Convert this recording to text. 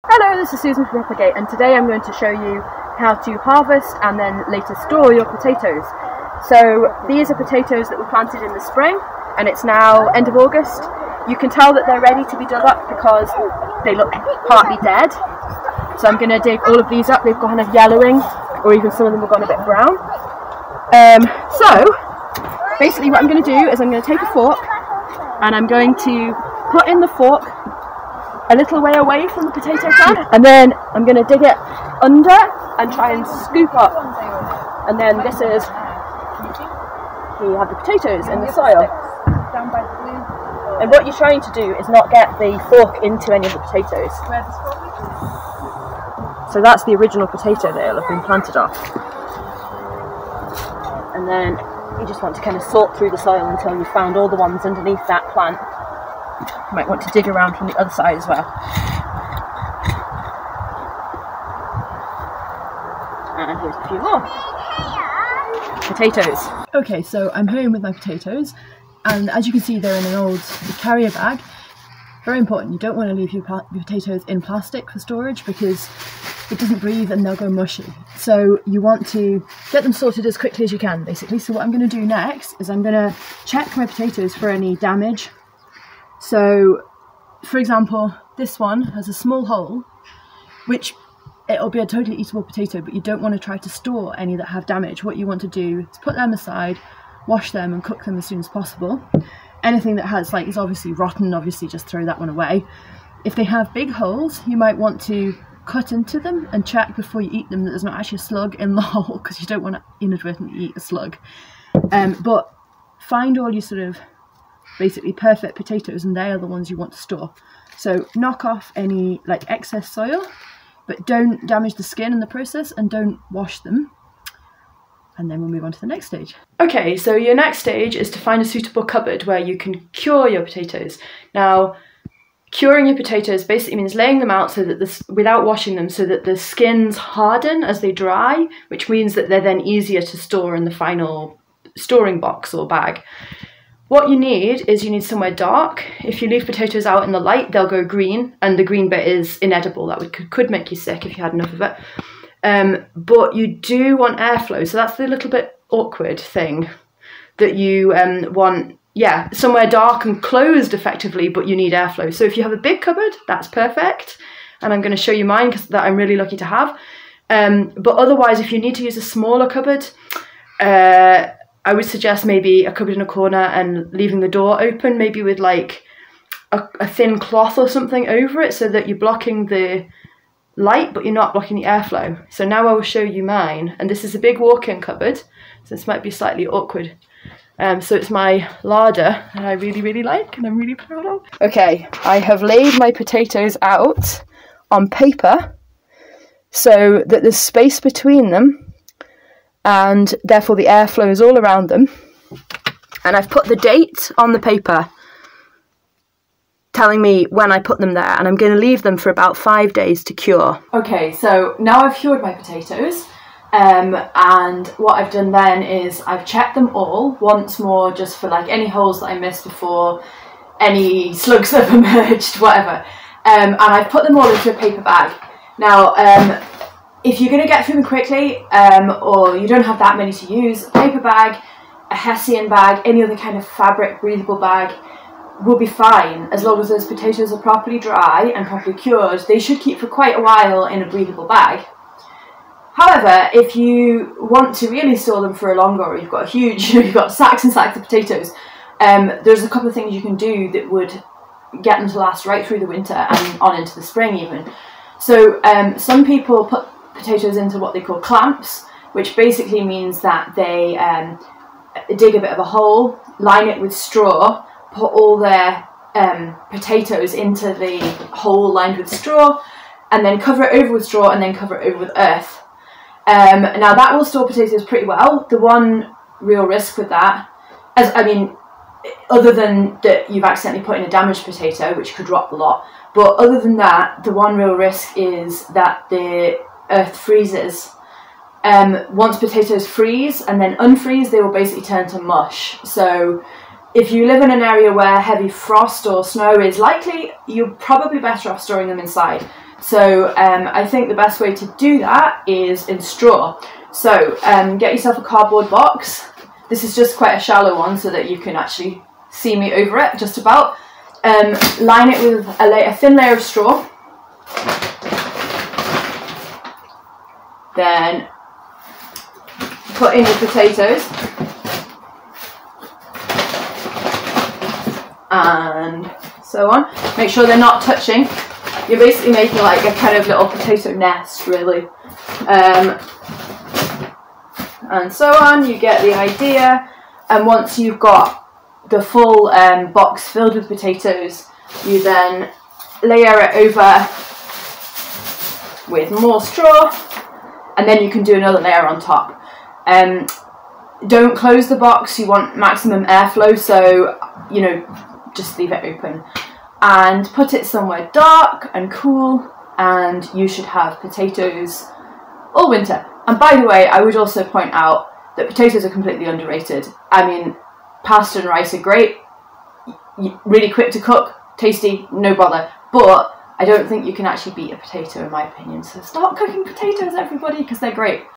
Hello, this is Susan from Propagate, and today I'm going to show you how to harvest and then later store your potatoes. So these are potatoes that were planted in the spring, and it's now end of August. You can tell that they're ready to be dug up because they look partly dead. So I'm going to dig all of these up. They've gone kind of yellowing, or even some of them have gone a bit brown. So basically what I'm going to do is I'm going to take a fork and I'm going to put in the fork a little way away from the potato plant, and then I'm going to dig it under and try and scoop up, and then this is, you have the potatoes in the soil, and what you're trying to do is not get the fork into any of the potatoes. So that's the original potato that will have been planted off, and then you just want to kind of sort through the soil until you've found all the ones underneath that plant. You might want to dig around from the other side as well. And here's a few more. Potatoes. Okay, so I'm home with my potatoes, and as you can see they're in an old carrier bag. Very important, you don't want to leave your potatoes in plastic for storage because it doesn't breathe and they'll go mushy. So you want to get them sorted as quickly as you can, basically. So what I'm going to do next is I'm going to check my potatoes for any damage. So, for example, this one has a small hole, which it'll be a totally eatable potato, but you don't want to try to store any that have damage. What you want to do is put them aside, wash them and cook them as soon as possible. Anything that has, like, is obviously rotten, obviously just throw that one away. If they have big holes, you might want to cut into them and check before you eat them that there's not actually a slug in the hole, because you don't want to inadvertently eat a slug. But find all your sort of basically perfect potatoes, and they are the ones you want to store. So knock off any like excess soil, but don't damage the skin in the process, and don't wash them. And then we'll move on to the next stage. Okay, so your next stage is to find a suitable cupboard where you can cure your potatoes. Now, curing your potatoes basically means laying them out so that without washing them, so that the skins harden as they dry, which means that they're then easier to store in the final storing box or bag. What you need is somewhere dark. If you leave potatoes out in the light, they'll go green, and the green bit is inedible. That could make you sick if you had enough of it. But you do want airflow, so that's the little bit awkward thing that you want. Yeah, somewhere dark and closed effectively, but you need airflow. So if you have a big cupboard, that's perfect. And I'm going to show you mine because that I'm really lucky to have. But otherwise, if you need to use a smaller cupboard, I would suggest maybe a cupboard in a corner and leaving the door open, maybe with like a thin cloth or something over it, so that you're blocking the light but you're not blocking the airflow. So now I will show you mine, and this is a big walk-in cupboard, so this might be slightly awkward. So it's my larder that I really like and I'm really proud of. Okay, I have laid my potatoes out on paper so that there's space between them, and therefore the air flows all around them. And I've put the date on the paper telling me when I put them there, and I'm going to leave them for about 5 days to cure. Okay, so now I've cured my potatoes, and what I've done then is I've checked them all once more, just for like any holes that I missed before, any slugs that have emerged, whatever, and I've put them all into a paper bag. Now, if you're going to get through them quickly, or you don't have that many to use, a paper bag, a Hessian bag, any other kind of fabric breathable bag will be fine, as long as those potatoes are properly dry and properly cured. They should keep for quite a while in a breathable bag. However, if you want to really store them for a longer, or you've got a huge, you've got sacks and sacks of potatoes, there's a couple of things you can do that would get them to last right through the winter and on into the spring even. So some people put potatoes into what they call clamps, which basically means that they dig a bit of a hole, line it with straw, put all their potatoes into the hole lined with straw, and then cover it over with straw, and then cover it over with earth. Now that will store potatoes pretty well. The one real risk with that, other than that you've accidentally put in a damaged potato, which could rot a lot, but other than that, the one real risk is that the earth freezes. Once potatoes freeze and then unfreeze, they will basically turn to mush. So if you live in an area where heavy frost or snow is likely, you're probably better off storing them inside. So I think the best way to do that is in straw. So get yourself a cardboard box. This is just quite a shallow one so that you can actually see me over it, just about. Line it with a thin layer of straw. Then put in your potatoes. And so on. Make sure they're not touching. You're basically making like a kind of little potato nest, really. And so on, you get the idea. And once you've got the full box filled with potatoes, you then layer it over with more straw, and then you can do another layer on top. Don't close the box, you want maximum airflow, so, you know, just leave it open. And put it somewhere dark and cool, and you should have potatoes all winter. And by the way, I would also point out that potatoes are completely underrated. I mean, pasta and rice are great, really quick to cook, tasty, no bother, but I don't think you can actually beat a potato in my opinion. So start cooking potatoes, everybody, because they're great.